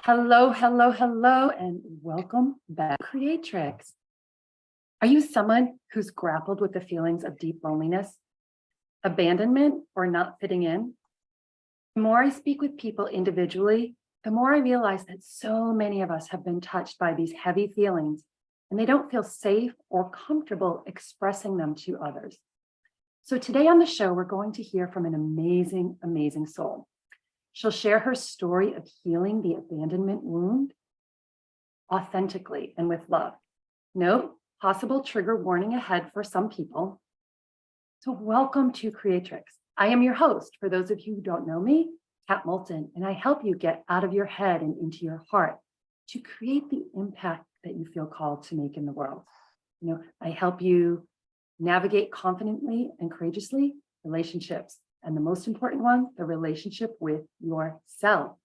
Hello, hello, hello, and welcome back, Creatrix. Are you someone who's grappled with the feelings of deep loneliness, abandonment, or not fitting in? The more I speak with people individually, the more I realize that so many of us have been touched by these heavy feelings, and they don't feel safe or comfortable expressing them to others. So today on the show, we're going to hear from an amazing, amazing soul. She'll share her story of healing the abandonment wound authentically and with love. No possible trigger warning ahead for some people. So welcome to Creatrix. I am your host. For those of you who don't know me, Kat Moulton, and I help you get out of your head and into your heart to create the impact that you feel called to make in the world. I help you navigate confidently and courageously relationships. And the most important one, the relationship with yourself.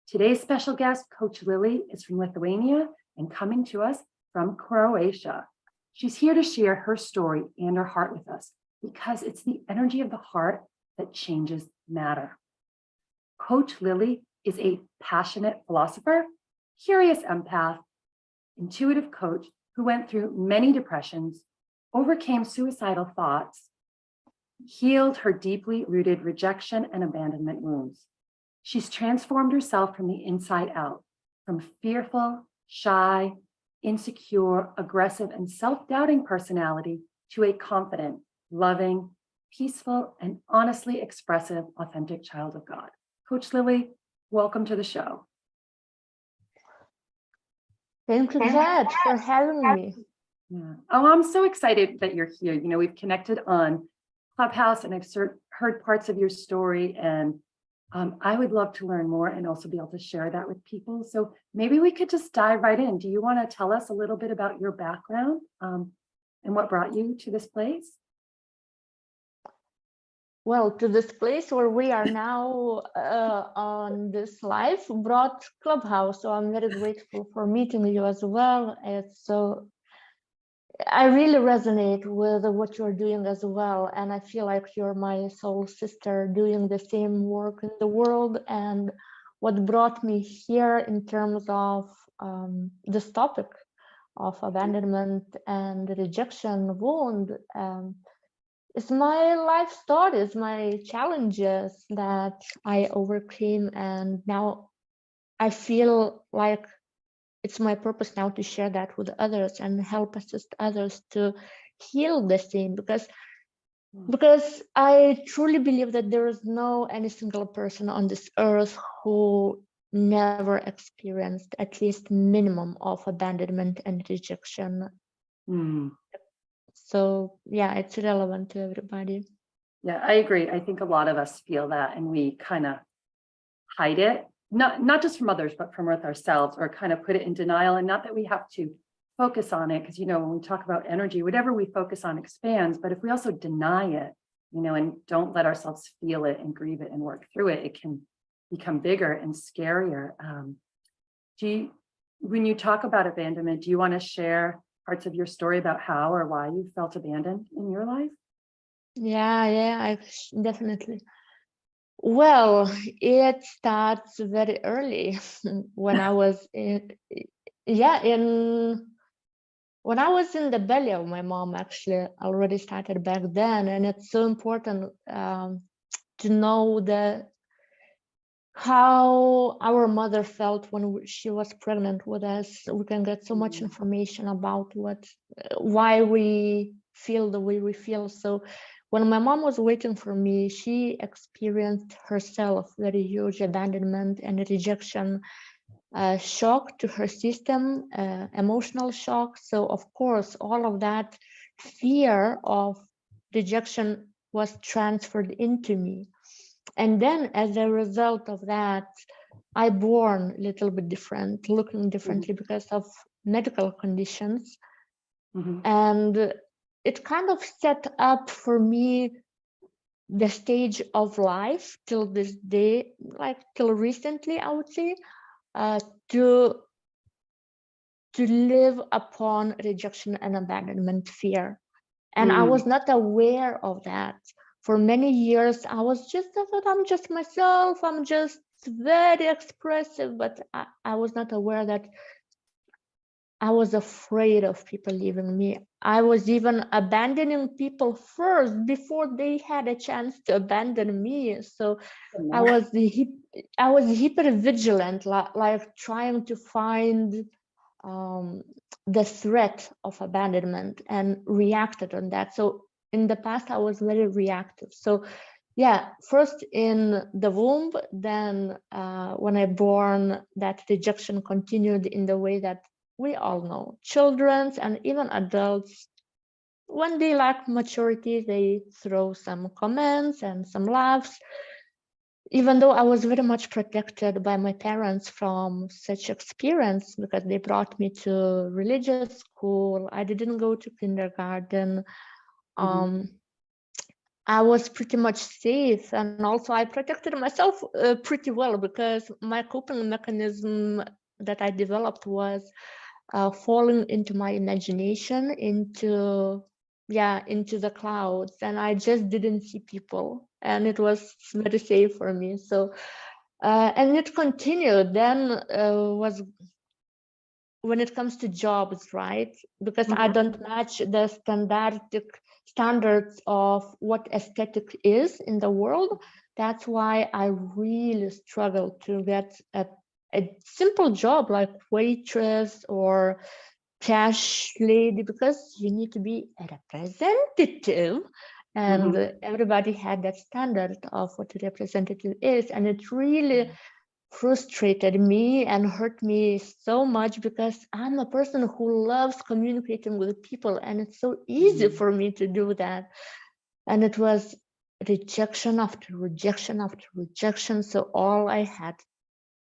Today's special guest, Coach Lilly, is from Lithuania and coming to us from Croatia. She's here to share her story and her heart with us because it's the energy of the heart that changes matter. Coach Lilly is a passionate philosopher, curious empath, intuitive coach who went through many depressions, overcame suicidal thoughts, healed her deeply rooted rejection and abandonment wounds. She's transformed herself from the inside out, from fearful, shy, insecure, aggressive, and self-doubting personality to a confident, loving, peaceful, and honestly expressive, authentic child of God. Coach Lilly, welcome to the show. Thank you, Kat, for having me. Yeah. Oh, I'm so excited that you're here. We've connected on Clubhouse and I've heard parts of your story, and I would love to learn more and also be able to share that with people. So maybe we could just dive right in. Do you want to tell us a little bit about your background and what brought you to this place? Well, to this place where we are now on this live brought Clubhouse. So I'm very grateful for meeting you as well. I really resonate with what you're doing as well. And I feel like you're my soul sister doing the same work in the world. And what brought me here in terms of this topic of abandonment and rejection wound is my life stories, my challenges that I overcame. And now I feel like it's my purpose now to share that with others and help assist others to heal the same, because I truly believe that there is no any single person on this earth who never experienced at least minimum of abandonment and rejection. So yeah, it's relevant to everybody. Yeah, I agree. I think a lot of us feel that and we kind of hide it. Not just from others, but from ourselves, or kind of put it in denial. And not that we have to focus on it, because, when we talk about energy, whatever we focus on expands. But if we also deny it, and don't let ourselves feel it and grieve it and work through it, it can become bigger and scarier. When you talk about abandonment, do you want to share parts of your story about how or why you felt abandoned in your life? Yeah, definitely. Well, it starts very early when I was when I was in the belly of my mom. Actually, already started back then, and it's so important to know how our mother felt when she was pregnant with us. We can get so much information about why we feel the way we feel. So when my mom was waiting for me, she experienced herself very huge abandonment and rejection, shock to her system, emotional shock. So of course, all of that fear of rejection was transferred into me. And then as a result of that, I born a little bit different, looking differently because of medical conditions. And it kind of set up for me the stage of life till this day, like till recently, I would say, to live upon rejection and abandonment fear. And I was not aware of that. For many years, I was just, I thought I'm just myself. I'm just very expressive, but I was not aware that I was afraid of people leaving me. I was even abandoning people first before they had a chance to abandon me. So I was hyper vigilant, like trying to find the threat of abandonment and reacted on that. So in the past, I was very reactive. So yeah, first in the womb, then when I born, that rejection continued in the way that we all know. Children and even adults, when they lack maturity, they throw some comments and some laughs. Even though I was very much protected by my parents from such experience, because they brought me to religious school, I didn't go to kindergarten. I was pretty much safe, and also I protected myself pretty well, because my coping mechanism that I developed was falling into my imagination, into the clouds, and I just didn't see people, and it was very safe for me. So and it continued then was when it comes to jobs, right? Because I don't match the standards of what aesthetic is in the world. That's why I really struggled to get a simple job like waitress or cash lady, because you need to be a representative, and everybody had that standard of what a representative is, and it really frustrated me and hurt me so much, because I'm a person who loves communicating with people, and it's so easy for me to do that. And it was rejection after rejection after rejection. So all I had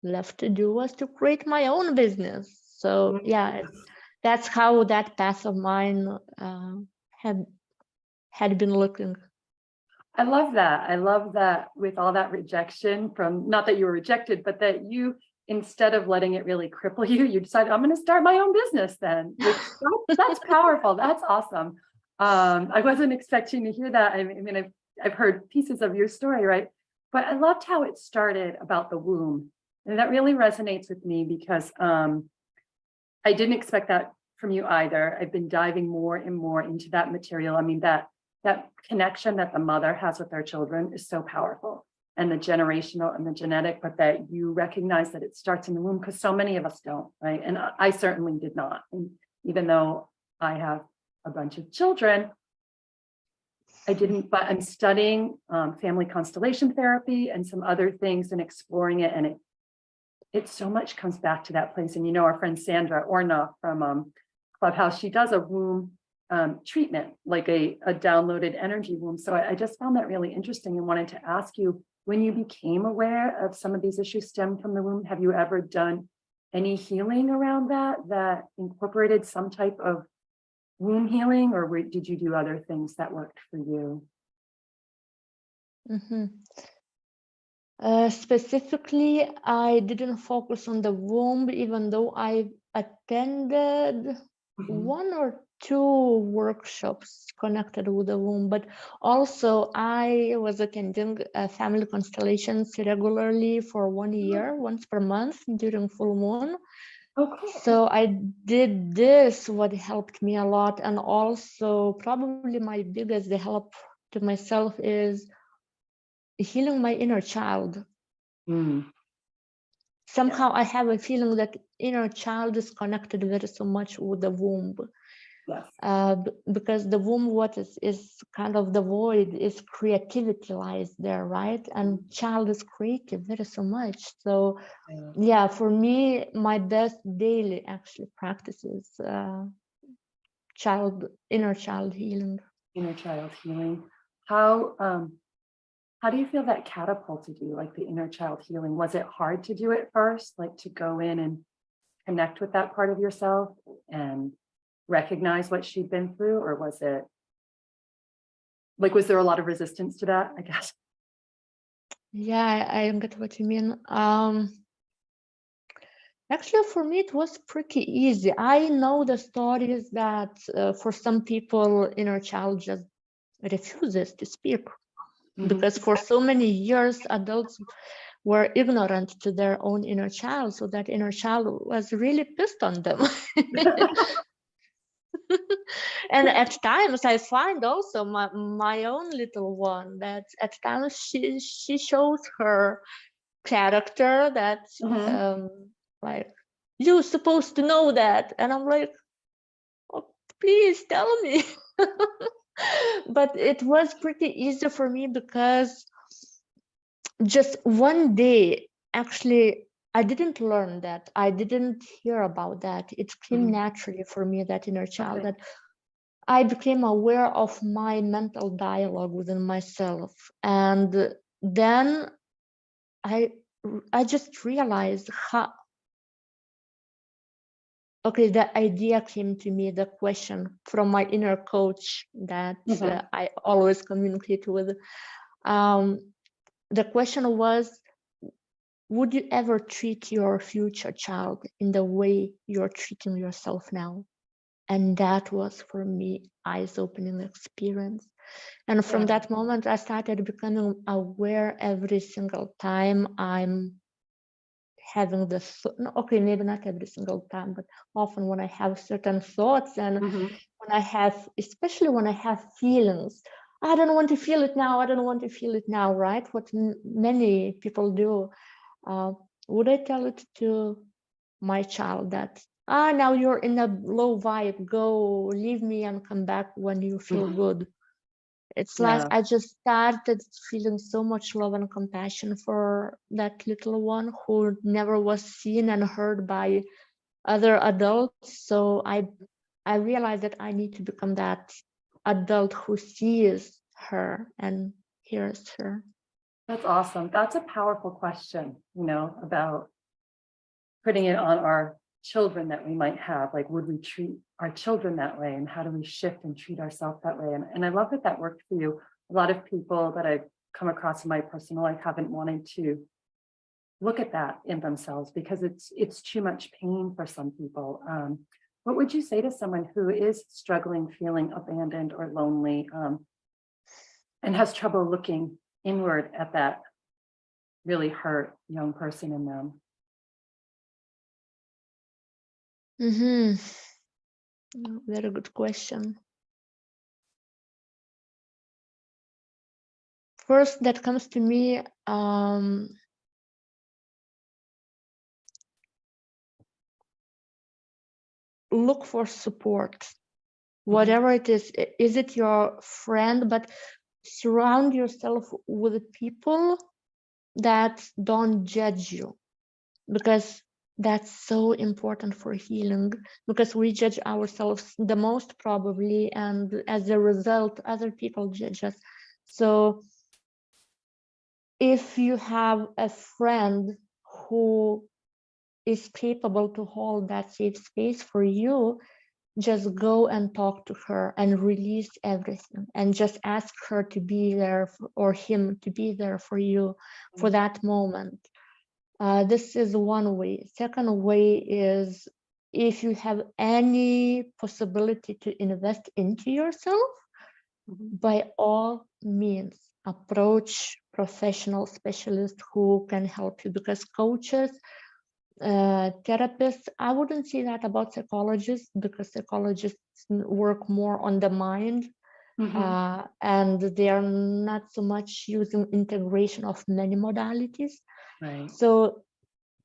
left to do was to create my own business. So yeah, that's how that path of mine had been looking. I love that. I love that with all that rejection from, not that you were rejected, but that you, instead of letting it really cripple you, you decided, I'm going to start my own business then. That's powerful. That's awesome. I wasn't expecting to hear that. I mean, I've heard pieces of your story, right? But I loved how it started about the womb. And that really resonates with me, because I didn't expect that from you either. I've been diving more and more into that material. I mean, that connection that the mother has with their children is so powerful, and the generational and the genetic, but that you recognize that it starts in the womb, because so many of us don't, right? And I certainly did not. And even though I have a bunch of children, I didn't, but I'm studying family constellation therapy and some other things and exploring it. And it so much comes back to that place. And you know, our friend Sandra Orna from Clubhouse, she does a womb treatment, like a downloaded energy womb. So I just found that really interesting and wanted to ask you, when you became aware of some of these issues stem from the womb, have you ever done any healing around that incorporated some type of womb healing, or did you do other things that worked for you? Specifically, I didn't focus on the womb, even though I attended one or two workshops connected with the womb, but also I was attending family constellations regularly for 1 year, once per month during full moon. Okay. So I did this, what helped me a lot. And also probably my biggest help to myself is healing my inner child. Somehow I have a feeling that inner child is connected very so much with the womb. Yes. Because the womb, what is kind of the void, is creativity lies there, right? And child is creative very so much. So yeah, for me, my best daily actually practices inner child healing. Inner child healing. How do you feel that catapulted you, like the inner child healing? Was it hard to do it first, like to go in and connect with that part of yourself and recognize what she'd been through? Or was it like, was there a lot of resistance to that, I guess? Yeah, I get what you mean. Actually, for me, it was pretty easy. I know the stories that for some people, inner child just refuses to speak. Because for so many years, adults were ignorant to their own inner child. So that inner child was really pissed on them. And at times I find also my own little one that at times she shows her character that like, you're supposed to know that. And I'm like, oh, please tell me. But it was pretty easy for me because just one day, actually, I didn't learn that. I didn't hear about that. It came naturally for me, that inner child, that I became aware of my mental dialogue within myself. And then I just realized how, okay, the idea came to me, the question from my inner coach that I always communicate with. The question was, would you ever treat your future child in the way you're treating yourself now? And that was, for me, eyes-opening experience. And from that moment, I started becoming aware every single time I'm having this, okay, maybe not every single time, but often when I have certain thoughts, and when I have, especially when I have feelings, I don't want to feel it now, I don't want to feel it now, right? What many people do. Would I tell it to my child that, now you're in a low vibe, go, leave me and come back when you feel good? It's like I just started feeling so much love and compassion for that little one who never was seen and heard by other adults. So I realized that I need to become that adult who sees her and hears her. That's awesome. That's a powerful question, about putting it on our children that we might have. Like, would we treat our children that way? And how do we shift and treat ourselves that way? And I love that worked for you. A lot of people that I've come across in my personal life haven't wanted to look at that in themselves because it's too much pain for some people. What would you say to someone who is struggling, feeling abandoned or lonely, and has trouble looking inward at that really hurt young person in them? Very good question. First that comes to me, look for support, whatever it is it your friend, but surround yourself with people that don't judge you, because that's so important for healing, because we judge ourselves the most probably, and as a result other people judge us. So if you have a friend who is capable to hold that safe space for you, just go and talk to her and release everything, and just ask her to be there or him to be there for you for that moment. This is one way. Second way is, if you have any possibility to invest into yourself, by all means, approach professional specialists who can help you, because coaches, therapists, I wouldn't say that about psychologists, because psychologists work more on the mind, and they are not so much using integration of many modalities. Right. So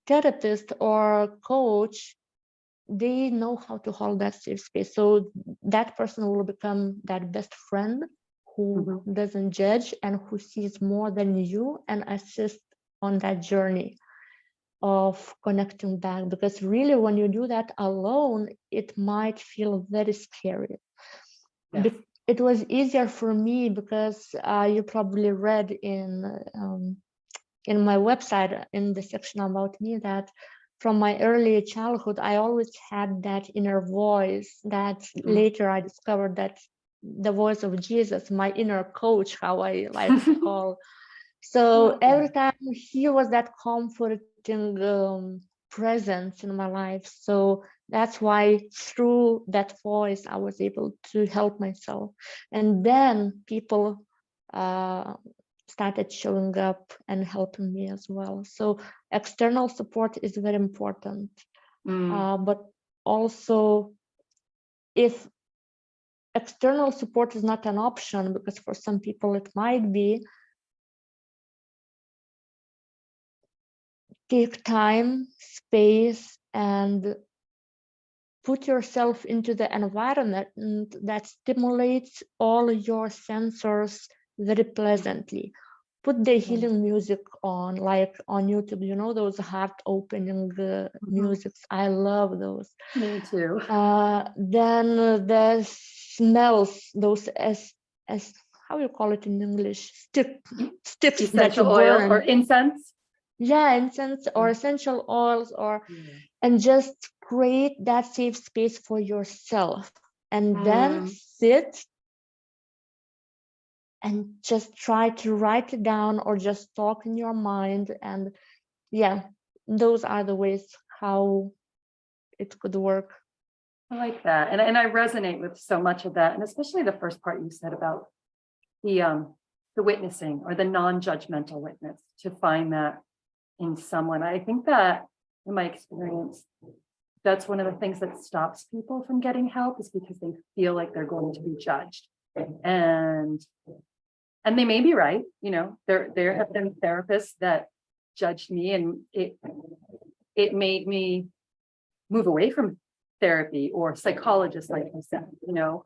therapist or coach, they know how to hold that safe space. So that person will become that best friend who doesn't judge and who sees more than you, and assist on that journey of connecting back. Because really, when you do that alone, it might feel very scary. Yes. It was easier for me because you probably read in my website, in the section about me, that from my early childhood, I always had that inner voice that later I discovered that the voice of Jesus, my inner coach, how I like to call. So every time he was that comforting presence in my life. So that's why through that voice, I was able to help myself. And then people started showing up and helping me as well. So external support is very important. But also, if external support is not an option, because for some people it might be, take time, space, and put yourself into the environment that stimulates all your sensors very pleasantly. Put the healing music on, like on YouTube, you know, those heart opening musics. I love those. Me too. Then the smells, those as how you call it in English, sticks Essential that you oil burn. or incense. Yeah, incense or essential oils, or and just create that safe space for yourself, and then sit and just try to write it down or just talk in your mind. And yeah, those are the ways how it could work. I like that. And I resonate with so much of that. And especially the first part you said about the witnessing or the non-judgmental witness, to find that in someone. I think that in my experience, that's one of the things that stops people from getting help, is because they feel like they're going to be judged. And they may be right. You know, there have been therapists that judged me, and it made me move away from therapy, or psychologists, like you said, you know.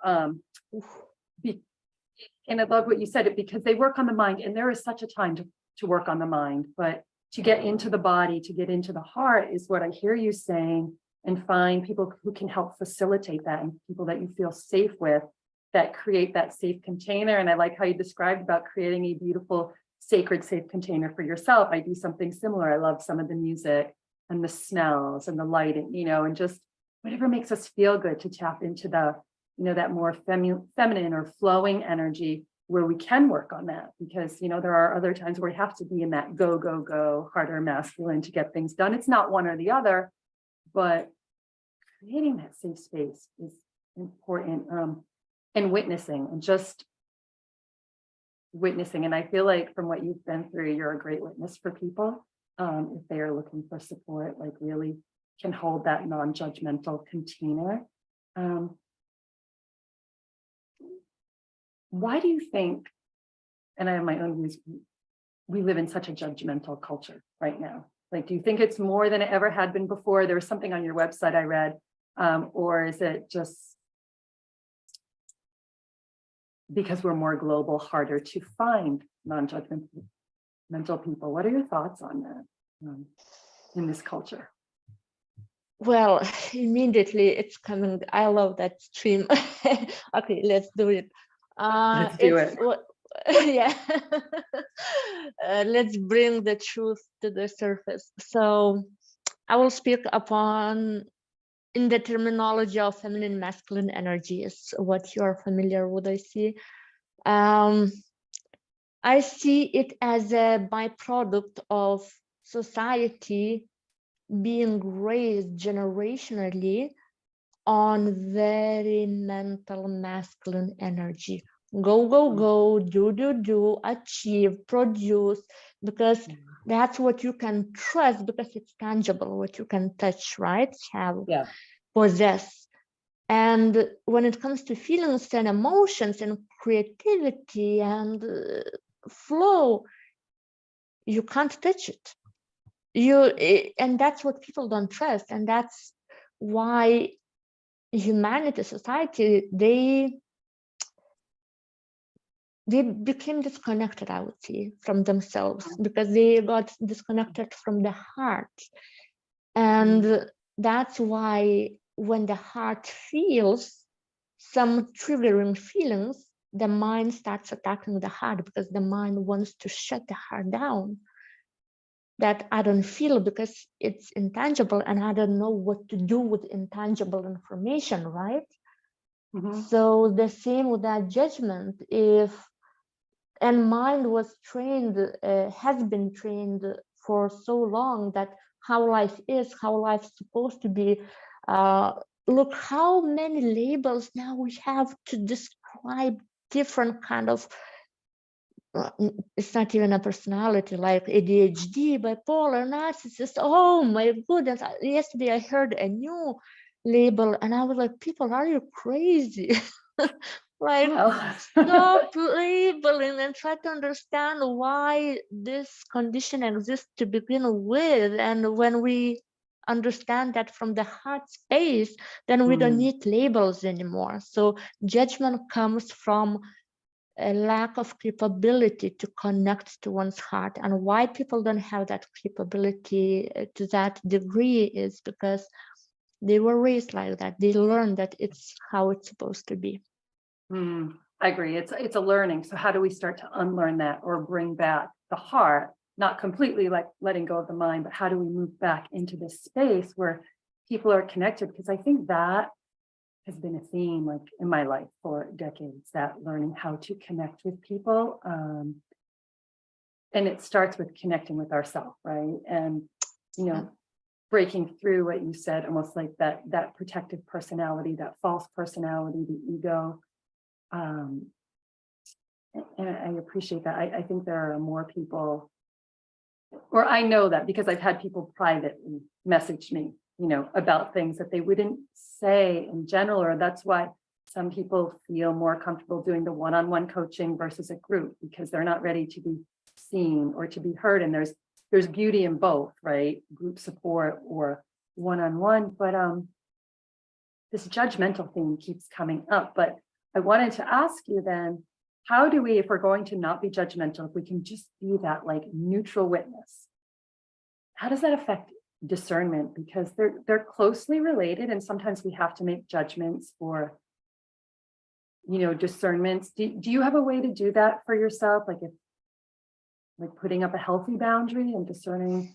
And I love what you said, because they work on the mind, and there is such a time to work on the mind, but to get into the body, to get into the heart is what I hear you saying, and find people who can help facilitate that, and people that you feel safe with, that create that safe container. And I like how you described about creating a beautiful, sacred, safe container for yourself. I do something similar. I love some of the music and the smells and the lighting, you know, and just whatever makes us feel good, to tap into the, you know, that more feminine or flowing energy, where we can work on that. Because, you know, there are other times where we have to be in that go, go, go, harder masculine to get things done. It's not one or the other, but creating that safe space is important. And witnessing, and just witnessing. And I feel like from what you've been through, you're a great witness for people. If they are looking for support, like really can hold that non-judgmental container. Why do you think, and I have my own views, we live in such a judgmental culture right now? Like, do you think it's more than it ever had been before? There was something on your website I read, or is it just because we're more global, harder to find non-judgmental people? What are your thoughts on that in this culture? Well, immediately it's coming. I love that stream. Okay, let's do it. Let's do it. Yeah. Let's bring the truth to the surface. So I will speak upon, in the terminology of feminine masculine energies, what you are familiar with. I see it as a byproduct of society being raised generationally on very mental masculine energy. Go, go, go, do, achieve, produce, because that's what you can trust, because it's tangible, what you can touch, right? Possess. And when it comes to feelings and emotions and creativity and flow, you can't touch it. And that's what people don't trust. And that's why humanity, society, they became disconnected, I would say, from themselves, because they got disconnected from the heart. And that's why when the heart feels some triggering feelings, the mind starts attacking the heart, because the mind wants to shut the heart down. That I don't feel because it's intangible, and I don't know what to do with intangible information, right? So the same with that judgment. And mind was trained, has been trained for so long, that how life is, how life's supposed to be. Look how many labels now we have to describe different kind of it's not even a personality like ADHD, bipolar, narcissist. Oh my goodness. Yesterday I heard a new label and I was like, people, are you crazy? Like, Well, stop labeling and try to understand why this condition exists to begin with. And when we understand that from the heart space, then we don't need labels anymore. So judgment comes from a lack of capability to connect to one's heart. And why people don't have that capability to that degree is because they were raised like that. They learned that it's how it's supposed to be. I agree. It's a learning. So how do we start to unlearn that or bring back the heart, not completely like letting go of the mind, but how do we move back into this space where people are connected? Because I think that has been a theme like in my life for decades, that learning how to connect with people. And it starts with connecting with ourselves, right? And, breaking through what you said, almost like that protective personality, that false personality, the ego. And I appreciate that. I think there are more people, or I know that because I've had people privately message me, about things that they wouldn't say in general, or that's why some people feel more comfortable doing the one-on-one coaching versus a group because they're not ready to be seen or to be heard. And there's beauty in both, right? Group support or one-on-one, but this judgmental theme keeps coming up. But I wanted to ask you then, how do we, if we're going to not be judgmental, if we can just be that like neutral witness, how does that affect discernment? Because they're closely related, and sometimes we have to make judgments or, discernments. Do you have a way to do that for yourself? Like putting up a healthy boundary and discerning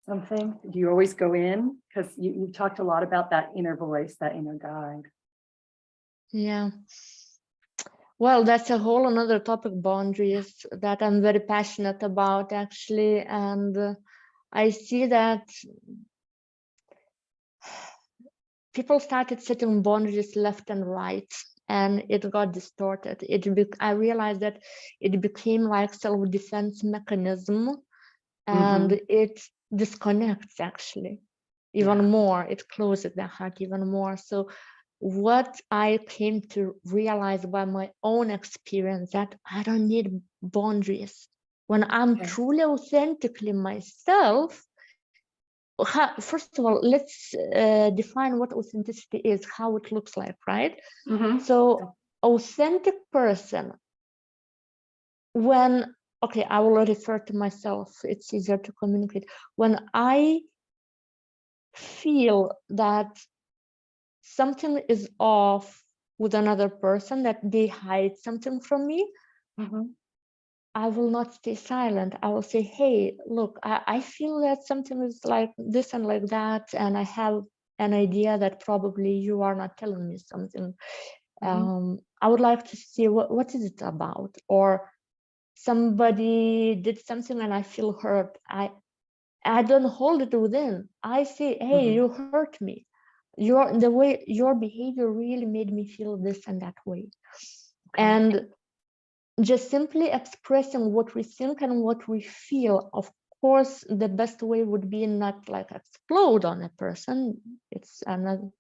something? Do you always go in? Because you've talked a lot about that inner voice, that inner guide. Yeah. Well, that's a whole another topic, boundaries, that I'm very passionate about, actually. And I see that people started setting boundaries left and right, and it got distorted. I realized that it became like self-defense mechanism, and it disconnects actually even more. It closes the heart even more. So what I came to realize by my own experience, that I don't need boundaries. When I'm truly authentically myself, first of all, let's define what authenticity is, how it looks like, right? So authentic person, when, okay, I will refer to myself, it's easier to communicate. When I feel that something is off with another person, that they hide something from me, I will not stay silent. I will say, hey, look, I feel that something is like this and like that, and I have an idea that probably you are not telling me something. I would like to see what is it about, or somebody did something and I feel hurt. I don't hold it within. I say, hey, you hurt me. Your behavior really made me feel this and that way. And just simply expressing what we think and what we feel. Of course, the best way would be not like explode on a person. It's another,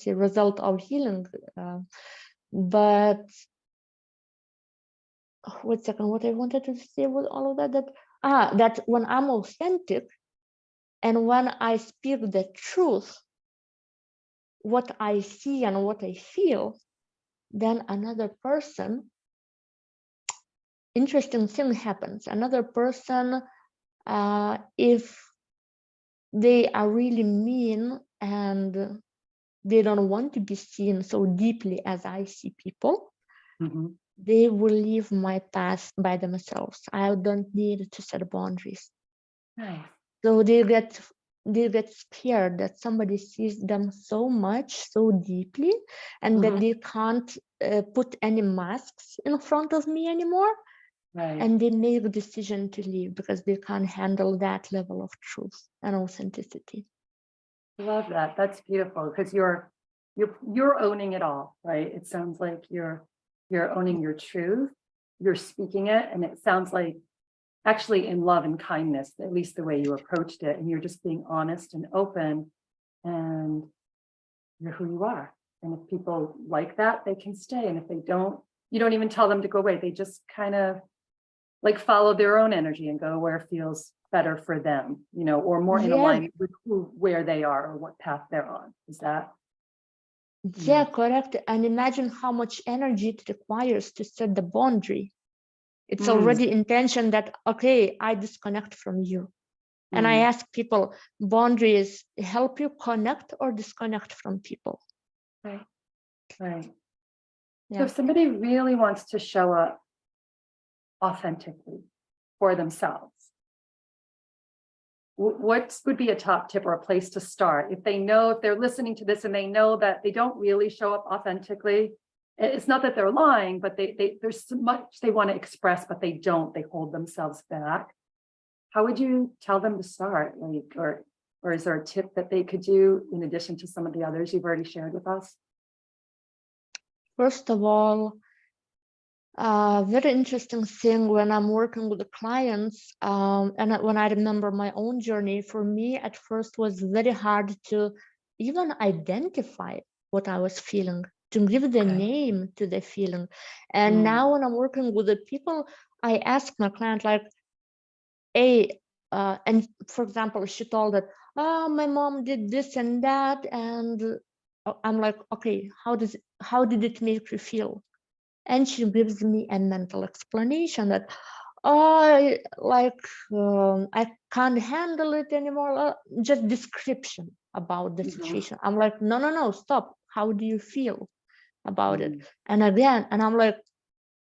result of healing. But wait a second, what I wanted to say with all of that, that when I'm authentic and when I speak the truth, what I see and what I feel, then another person, interesting thing happens. Another person, if they are really mean and they don't want to be seen so deeply as I see people, they will leave my path by themselves. I don't need to set boundaries. So they get scared that somebody sees them so much, so deeply, and that they can't put any masks in front of me anymore. And they make a decision to leave because they can't handle that level of truth and authenticity. Love that. That's beautiful, because you're owning it all, right? It sounds like you're owning your truth, you're speaking it, and it sounds like actually in love and kindness, at least the way you approached it, and you're just being honest and open, and you're who you are. And if people like that, they can stay. And if they don't, you don't even tell them to go away. They just kind of like follow their own energy and go where it feels better for them, or more in Yeah, alignment with where they are or what path they're on. Is that? yeah, correct. And imagine how much energy it requires to set the boundary. It's already intention that, okay, I disconnect from you. And I ask people, boundaries help you connect or disconnect from people? Right. Right. So Yeah. if somebody really wants to show up authentically for themselves, what would be a top tip or a place to start if they're listening to this and they know that they don't really show up authentically? It's not that they're lying, but there's so much they want to express, but they hold themselves back. How would you tell them to start? Or is there a tip that they could do in addition to some of the others you've already shared with us? First of all, very interesting thing when I'm working with the clients, and when I remember my own journey, for me at first was very hard to even identify what I was feeling, to give the name to the feeling. And now when I'm working with the people, I ask my client like, hey, and for example, she told that, oh, my mom did this and that, and I'm like, okay, how did it make you feel? And she gives me a mental explanation that, oh, I can't handle it anymore. Just description about the situation. I'm like, no, stop. How do you feel about it? And again, and I'm like,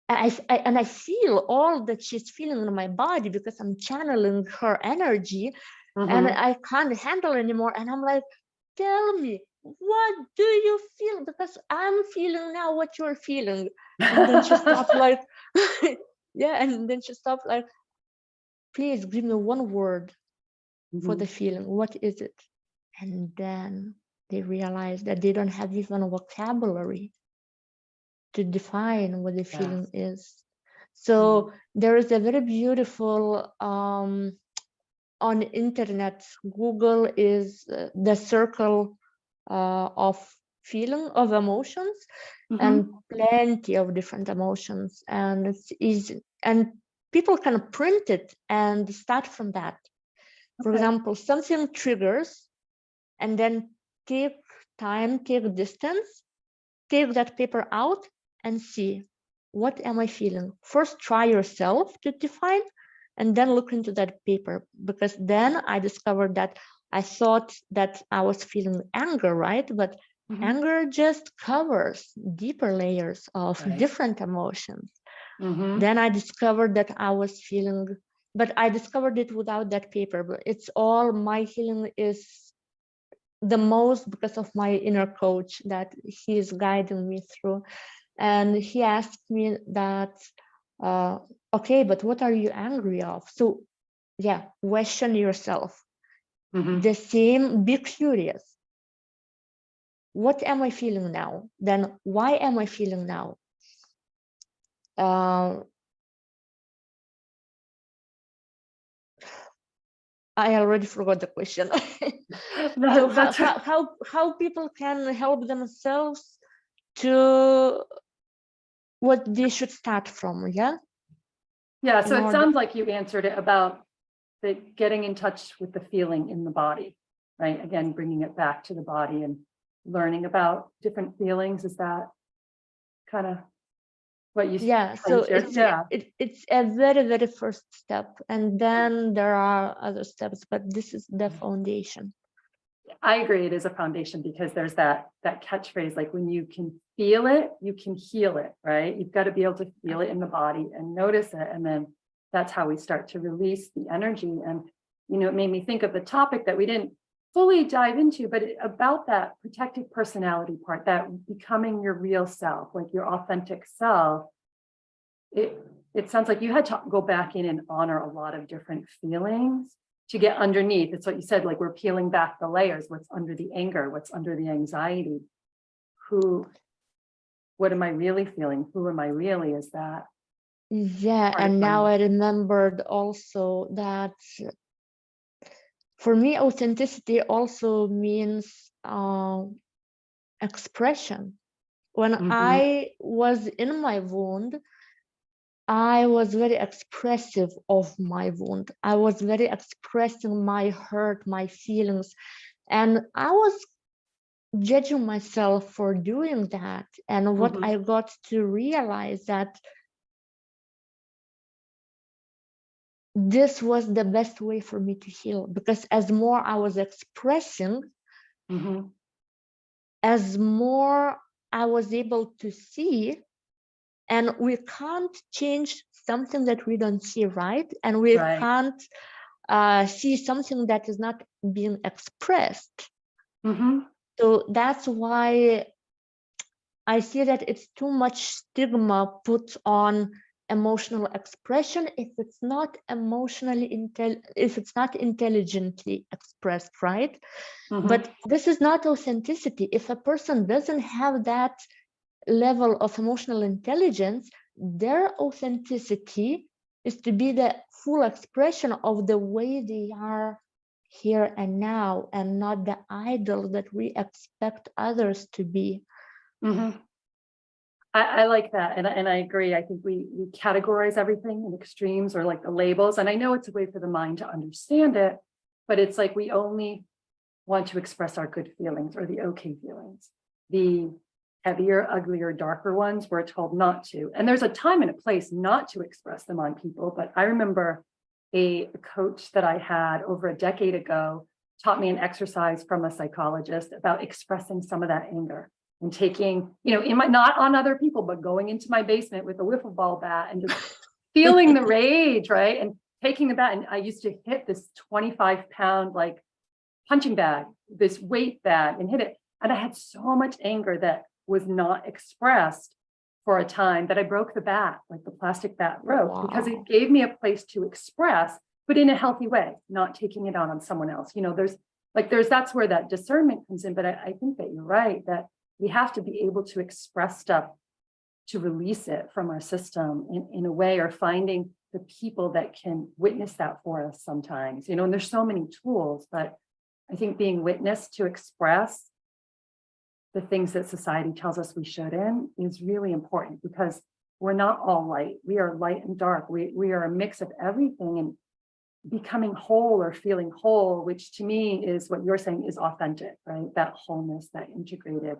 I feel all that she's feeling in my body because I'm channeling her energy, and I can't handle anymore. And I'm like, tell me, what do you feel? Because I'm feeling now what you're feeling. And then she stopped like, yeah. And then she stopped like, please give me one word for the feeling. What is it? And then they realize that they don't have even a vocabulary to define what the feeling is. So there is a very beautiful, on internet, Google is the circle of feeling of emotions, and plenty of different emotions, and it's easy, and people can print it and start from that. For example, something triggers, and then take time, take distance, take that paper out and see, what am I feeling? First try yourself to define, and then look into that paper, because then I discovered that I thought that I was feeling anger, right? But anger just covers deeper layers of different emotions. Then I discovered that I was feeling, but I discovered it without that paper. But it's all, my healing is the most because of my inner coach that he is guiding me through. And he asked me that, okay, but what are you angry of? So yeah, question yourself. The same, be curious. What am I feeling now? Then why am I feeling now? I already forgot the question. So how people can help themselves to what they should start from, yeah? Yeah, so it sounds like you answered it about getting in touch with the feeling in the body, right? Again, bringing it back to the body and learning about different feelings. Is that kind of what you? Yeah, so it's a very, very first step, and then there are other steps, but this is the foundation. I agree, it is a foundation, because there's that catchphrase, like, when you can feel it, you can heal it, right? You've got to be able to feel it in the body and notice it, and then that's how we start to release the energy. And it made me think of the topic that we didn't fully dive into, but about that protective personality part, that becoming your real self, like your authentic self. It sounds like you had to go back in and honor a lot of different feelings to get underneath. It's what you said, like, we're peeling back the layers. What's under the anger? What's under the anxiety? What am I really feeling? Who am I really? Is that Yeah, Part of and my now I remembered also that for me, authenticity also means expression. When Mhm, I was in my wound, I was very expressive of my wound. I was very expressing my hurt, my feelings, and I was judging myself for doing that. And what mhm, I got to realize that this was the best way for me to heal, because as more I was expressing, mhm. as more I was able to see. And we can't change something that we don't see, right? And we Right. can't see something that is not being expressed. Mhm, So that's why I see that it's too much stigma put on emotional expression if it's not if it's not intelligently expressed, right? mhm, But this is not authenticity. If a person doesn't have that level of emotional intelligence, their authenticity is to be the full expression of the way they are here and now, and not the idol that we expect others to be. mhm. I like that, and I agree. I think we categorize everything in extremes or like the labels, and I know it's a way for the mind to understand it, but it's like we only want to express our good feelings or the okay feelings. The heavier, uglier, darker ones, we're told not to. And there's a time and a place not to express them on people. But I remember a coach that I had over a decade ago taught me an exercise from a psychologist about expressing some of that anger and taking, in my, not on other people, but going into my basement with a wiffle ball bat and just feeling the rage, right? And taking the bat. And I used to hit this 25-pound, like, punching bag, this weight bag, and hit it. And I had so much anger that was not expressed for a time that I broke the bat, like the plastic bat broke, because it Wow. gave me a place to express, but in a healthy way, not taking it out on someone else. That's where that discernment comes in. But I think that you're right, that we have to be able to express stuff to release it from our system in a way, or finding the people that can witness that for us sometimes, and there's so many tools, but I think being witnessed to express the things that society tells us we shouldn't is really important, because we're not all light. We are light and dark. We are a mix of everything, and becoming whole or feeling whole, which to me is what you're saying is authentic, right? That wholeness, that integrated.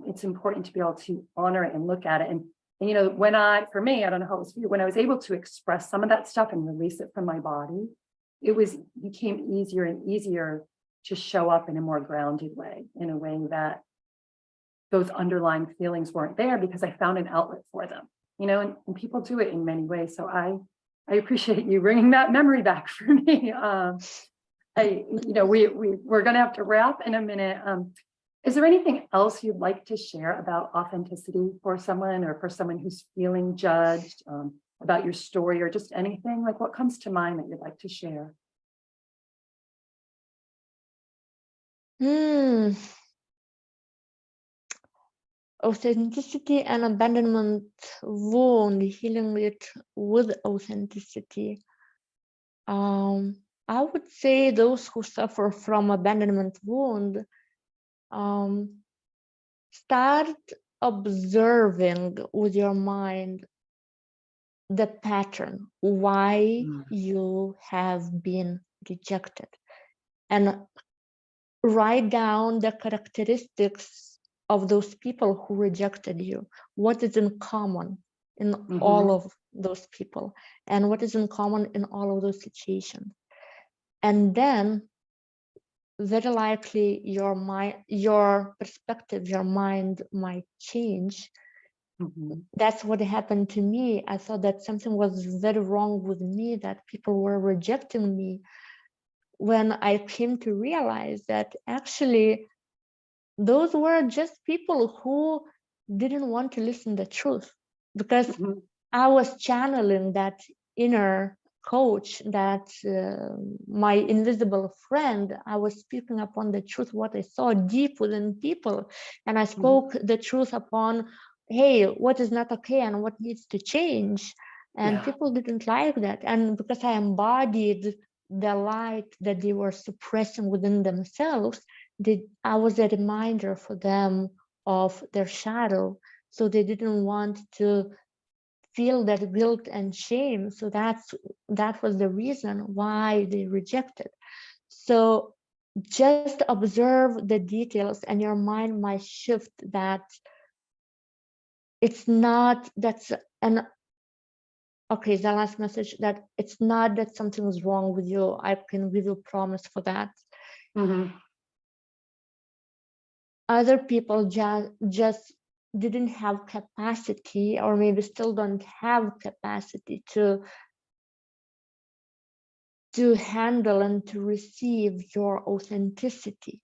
It's important to be able to honor it and look at it. And for me, I don't know how it was for you, when I was able to express some of that stuff and release it from my body, became easier and easier to show up in a more grounded way, in a way that those underlying feelings weren't there, because I found an outlet for them, and people do it in many ways. So I appreciate you bringing that memory back for me. We're going to have to wrap in a minute. Is there anything else you'd like to share about authenticity for someone, or for someone who's feeling judged, about your story, or just anything? Like, what comes to mind that you'd like to share? Authenticity and abandonment wound, healing it with authenticity. I would say those who suffer from abandonment wound, start observing with your mind the pattern, why you have been rejected, and write down the characteristics of those people who rejected you. What is in common in all Mm-hmm. of those people, and what is in common in all of those situations? And then very likely your perspective, your mind might change. Mm-hmm. That's what happened to me. I thought that something was very wrong with me, that people were rejecting me, when I came to realize that actually those were just people who didn't want to listen the truth, because Mm-hmm. I was channeling that inner coach, that my invisible friend. I was speaking upon the truth, what I saw deep within people, and I Mm-hmm. spoke the truth upon, hey, what is not okay and what needs to change. And Yeah. people didn't like that. And because I embodied the light that they were suppressing within themselves, I was a reminder for them of their shadow. So they didn't want to feel that guilt and shame. So that was the reason why they rejected. So just observe the details and your mind might shift that it's not that's an okay, the last message, that it's not that something is wrong with you. I can give you promise for that. Mm-hmm. Other people just didn't have capacity, or maybe still don't have capacity to handle and to receive your authenticity.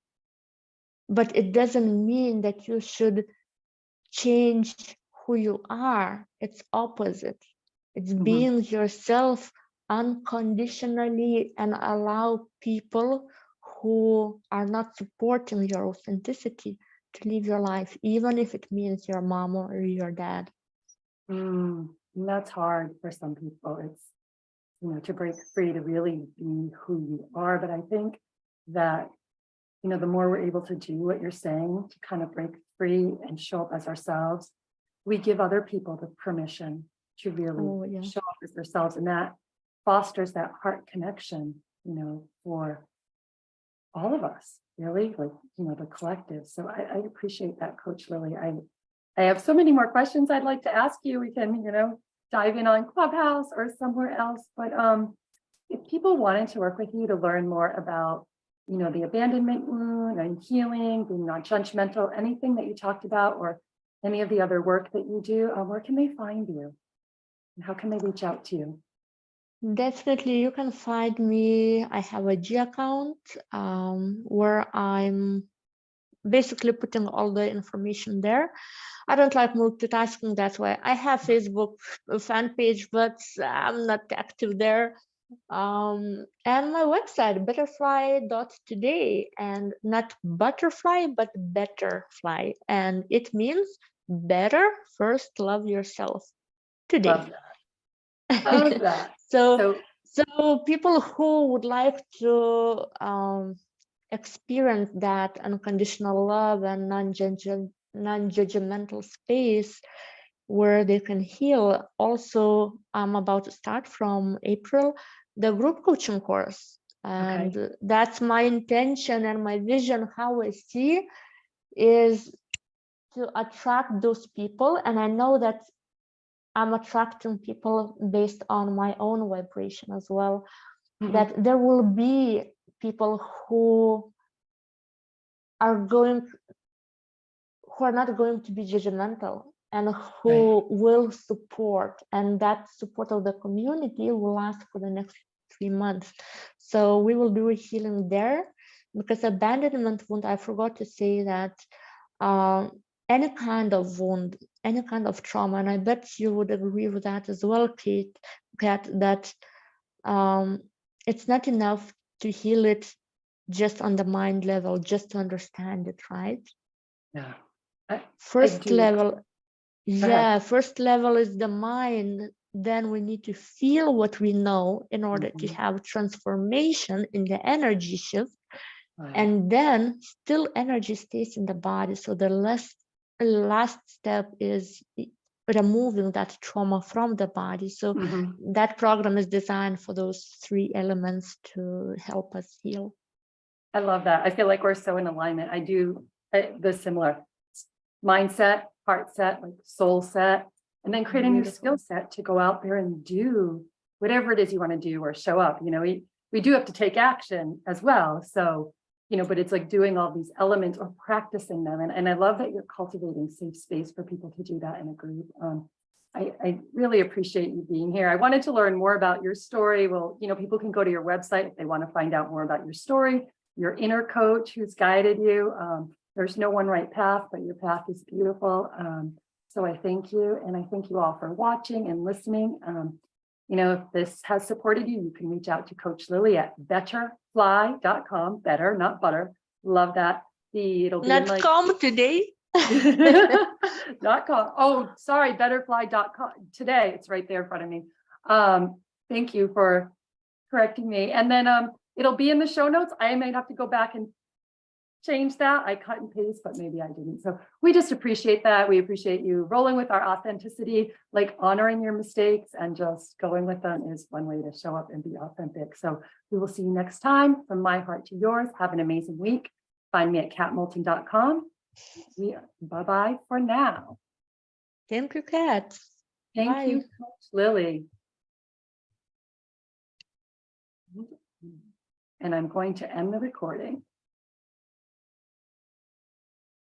But it doesn't mean that you should change who you are. It's opposite. It's Mm-hmm. being yourself unconditionally, and allow people who are not supporting your authenticity to live your life, even if it means your mom or your dad. And that's hard for some people. It's, to break free, to really be who you are. But I think that, the more we're able to do what you're saying, to kind of break free and show up as ourselves, we give other people the permission to really show up as themselves. And that fosters that heart connection, for all of us, really, like, the collective. So I appreciate that, Coach Lilly. I have so many more questions I'd like to ask you. We can, dive in on Clubhouse or somewhere else. But if people wanted to work with you to learn more about, the abandonment wound and healing, being non-judgmental, anything that you talked about, or any of the other work that you do, where can they find you? And how can they reach out to you? Definitely, you can find me. I have a G account where I'm basically putting all the information there. I don't like multitasking, that's why I have Facebook fan page, but I'm not active there. And my website, betterfly.today, and not butterfly, but betterfly. And it means better, first love yourself today. Love that. So people who would like to experience that unconditional love and non-judgmental space where they can heal. Also, I'm about to start from April the group coaching course, and that's my intention and my vision. How I see is to attract those people, and I know that I'm attracting people based on my own vibration as well. That there will be people who are not going to be judgmental, and who will support, and that support of the community will last for the next 3 months. So we will do a healing there, because abandonment wound, I forgot to say that any kind of wound, any kind of trauma, and I bet you would agree with that as well, Kat, that it's not enough to heal it just on the mind level, just to understand it, right? Yeah. First level is the mind. Then we need to feel what we know in order to have transformation in the energy shift. And then still energy stays in the body. So the last step is removing that trauma from the body. So that program is designed for those 3 elements to help us heal. I love that. I feel like we're so in alignment. I do the similar mindset, heart set, like soul set, and then creating your skill set to go out there and do whatever it is you want to do or show up. We do have to take action as well. So, but it's like doing all these elements or practicing them. And I love that you're cultivating safe space for people to do that in a group. I really appreciate you being here. I wanted to learn more about your story. Well, people can go to your website if they want to find out more about your story, your inner coach who's guided you. There's no one right path, but your path is beautiful. So I thank you. And I thank you all for watching and listening. If this has supported you, you can reach out to Coach Lilly at betterfly.com. Better, not butter. Love that. It'll be not com today. .com. Oh, sorry, betterfly.com today. It's right there in front of me. Thank you for correcting me. And then it'll be in the show notes. I might have to go back and change that. I cut and paste, but maybe I didn't. So we just appreciate that. We appreciate you rolling with our authenticity, like honoring your mistakes and just going with them is one way to show up and be authentic. So we will see you next time. From my heart to yours. Have an amazing week. Find me at catmoulton.com. Bye-bye for now. Thank you, Kat. Thank Bye. you, Coach Lily. And I'm going to end the recording.